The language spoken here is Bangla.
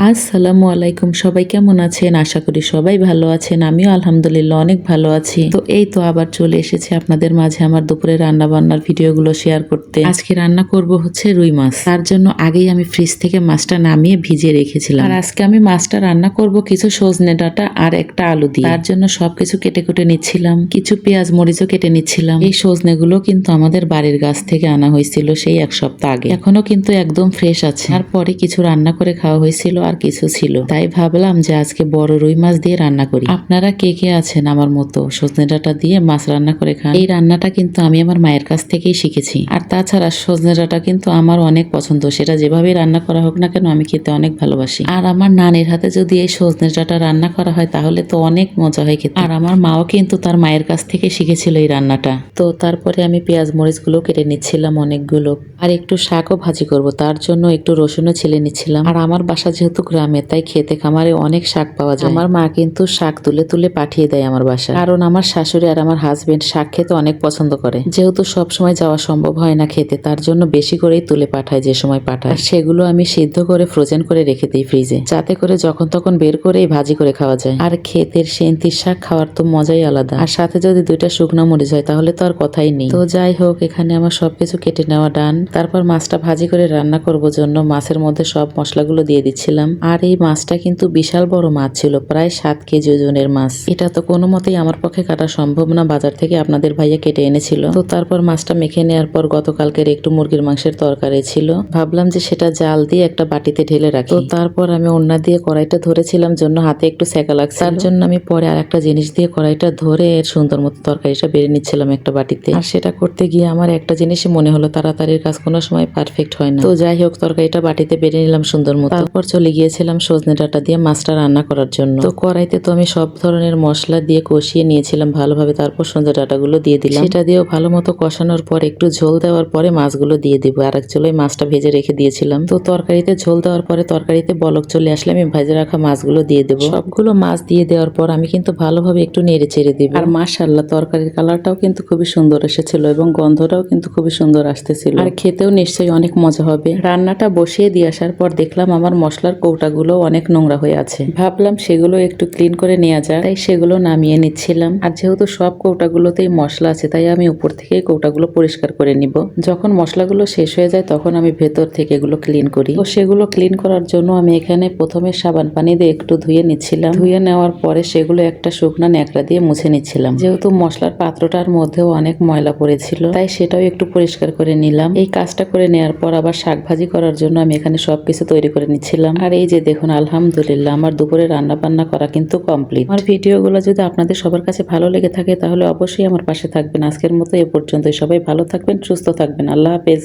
আসসালামু আলাইকুম, সবাই কেমন আছেন? আশা করি সবাই ভালো আছেন। আমিও আলহামদুলিল্লাহ অনেক ভালো আছি। তো এই তো আবার চলে এসেছি আপনাদের মাঝে আমার দুপুরে রান্না বান্নার ভিডিওগুলো শেয়ার করতে। আজকে রান্না করব হচ্ছে রুই মাছ। তার জন্য আগেই আমি ফ্রিজ থেকে মাছটা নামিয়ে ভিজিয়ে রেখেছিলাম। আর আজকে আমি মাছটা রান্না করব কিছু সজনে ডাঁটা আর একটা আলু দিয়ে। তার জন্য সবকিছু কেটে কুটে নিচ্ছিলাম, কিছু পেঁয়াজ মরিচও কেটে নিচ্ছিলাম। এই সজনেগুলো কিন্তু আমাদের বাড়ির গাছ থেকে আনা হয়েছিল সেই এক সপ্তাহ আগে, এখনো কিন্তু একদম ফ্রেশ আছে। তারপরে কিছু রান্না করে খাওয়া হয়েছিল আর কিছু ছিল, তাই ভাবলাম যে আজকে বড় রুই মাছ দিয়ে রান্না করি। আপনারা কে কে আছেন আমার মতো সজনে ডাঁটা দিয়ে মাছ রান্না করে খান? এই রান্নাটা কিন্তু আমি আমার মায়ের কাছ থেকেই শিখেছি। আর তাছাড়া সজনে ডাঁটা কিন্তু আমার অনেক পছন্দ, সেটা যেভাবেই রান্না করা হোক না কেন আমি খেতে অনেক ভালোবাসি। আর আমার নানির হাতে যদি এই সজনে ডাঁটা রান্না করা হয় তাহলে তো অনেক মজা হয় খেতে। আর আমার মাও কিন্তু তার মায়ের কাছ থেকে শিখেছিল এই রান্নাটা। তো তারপরে আমি পেঁয়াজ মরিচ গুলো কেটে নিচ্ছিলাম অনেকগুলো, আর একটু শাকও ভাজি করব, তার জন্য একটু রসুনও ছিলে নিচ্ছিলাম। আর আমার বাসা যেহেতু গ্রামে, তাই খেতে খামারে অনেক শাক পাওয়া যায়। আমার মা কিন্তু শাক তুলে তুলে পাঠিয়ে দেয় আমার বাসা, কারণ আমার শাশুড়ি আর আমার হাজবেন্ড শাক খেতে অনেক পছন্দ করে। যেহেতু সব সময় যাওয়া সম্ভব হয় না খেতে, তার জন্য বেশি করেই তুলে পাঠায় যে সময় পাঠায়। সেগুলো আমি সিদ্ধ করে ফ্রোজেন করে রেখে দিই ফ্রিজে, যাতে করে যখন তখন বের করেই ভাজি করে খাওয়া যায়। আর ক্ষেতের সেন্তির শাক খাওয়ার তো মজাই আলাদা, আর সাথে যদি দুইটা শুকনো মরিচ হয় তাহলে তো আর কথাই নেই। তো যাই হোক, এখানে আমার সবকিছু কেটে নেওয়া ডান। তারপর মাছটা ভাজি করে রান্না করব জন্য মাছের মধ্যে সব মশলাগুলো দিয়ে দিচ্ছিলাম। আর এই মাছটা কিন্তু বিশাল বড় মাছ ছিল, প্রায় 7 কেজি ওজনের মাছ। এটা তো কোনো মতেই আমার পক্ষে কাটা সম্ভব না, বাজার থেকে আপনাদের ভাইয়া কেটে এনেছিল। তো তারপর মাছটা মেখে নেওয়ার পর গতকালকের একটু মুরগির মাংসের তরকারি ছিল, ভাবলাম যে সেটা জাল দিয়ে একটা বাটিতে ঢেলে রাখি। তো তারপর আমি ওন্না দিয়ে কড়াইটা ধরেছিলাম জন্য হাতে একটু সেকা লাগছে, তার জন্য আমি পরে আর একটা জিনিস দিয়ে কড়াইটা ধরে এর সুন্দর মতো তরকারিটা বেড়ে নিচ্ছিলাম একটা বাটিতে। আর সেটা করতে গিয়ে আমার একটা জিনিসই মনে হলো, তাড়াতাড়ির কাজ কোনো সময় পারফেক্ট হয় না। তো যাই হোক, তরকারিটা বাটিতে বেড়ে নিলাম সুন্দর মতো। তারপর চলে গিয়েছিলাম সজনে ডাঁটা দিয়ে মাছটা রান্না করার জন্য। তো কড়াইতে তো আমি সব ধরনের মশলা দিয়ে কষিয়ে নিয়েছিলাম ভালোভাবে, তারপর সজনে ডাঁটাগুলো দিয়ে দিলাম। সেটা দিয়েও ভালো মতো কষানোর পর একটু ঝোল দেওয়ার পরে মাছগুলো দিয়ে দিব। আর এক চুলোয় মাছটা ভেজে রেখে দিয়েছিলাম। তো তরকারিতে ঝোল দেওয়ার পরে তরকারিতে বলক চলে আসলে আমি ভেজে রাখা মাছগুলো দিয়ে দেবো। সবগুলো মাছ দিয়ে দেওয়ার পর আমি কিন্তু ভালোভাবে একটু নেড়ে চেড়ে দিব। আর মাশাআল্লাহ, তরকারির কালারটাও কিন্তু খুবই সুন্দর এসেছিল এবং গন্ধটাও কিন্তু খুবই সুন্দর আসতেছিল, আর খেতেও নিশ্চয়ই অনেক মজা হবে। রান্নাটা বসিয়ে দিয়ে আসার পর দেখলাম আমার মশলার কৌটাগুলো অনেক নোংরা হয়ে আছে, ভাবলাম সেগুলো একটু ক্লিন করে নেওয়া যায়, তাই সেগুলো নামিয়ে নিচ্ছিলাম। আর যেহেতু সব কৌটাগুলোতেই মশলা আছে, তাই আমি উপর থেকে কৌটাগুলো পরিষ্কার করে নিব। যখন মশলাগুলো শেষ হয়ে যায় তখন আমি ভেতর থেকে এগুলো ক্লিন করি। তো সেগুলো ক্লিন করার জন্য আমি এখানে প্রথমে সাবান পানি দিয়ে একটু ধুয়ে নিচ্ছিলাম। ধুয়ে নেওয়ার পরে সেগুলো একটা শুকনো ন্যাকড়া দিয়ে মুছে নিচ্ছিলাম। যেহেতু মশলার পাত্রটার মধ্যেও অনেক ময়লা পড়েছিল, তাই সেটাও একটু পরিষ্কার করে নিলাম। এই কাজটা করে নেওয়ার পর আবার শাক ভাজি করার জন্য আমি এখানে সবকিছু তৈরি করে নিচ্ছিলাম। আর এই যে দেখুন, আলহামদুলিল্লাহ আমার দুপুরে রান্না বান্না করা কিন্তু কমপ্লিট। আমার ভিডিওগুলো যদি আপনাদের সবার কাছে ভালো লেগে থাকে তাহলে অবশ্যই আমার পাশে থাকবেন। আজকের মতো এ পর্যন্তই। সবাই ভালো থাকবেন, সুস্থ থাকবেন। আল্লাহ হাফেজ।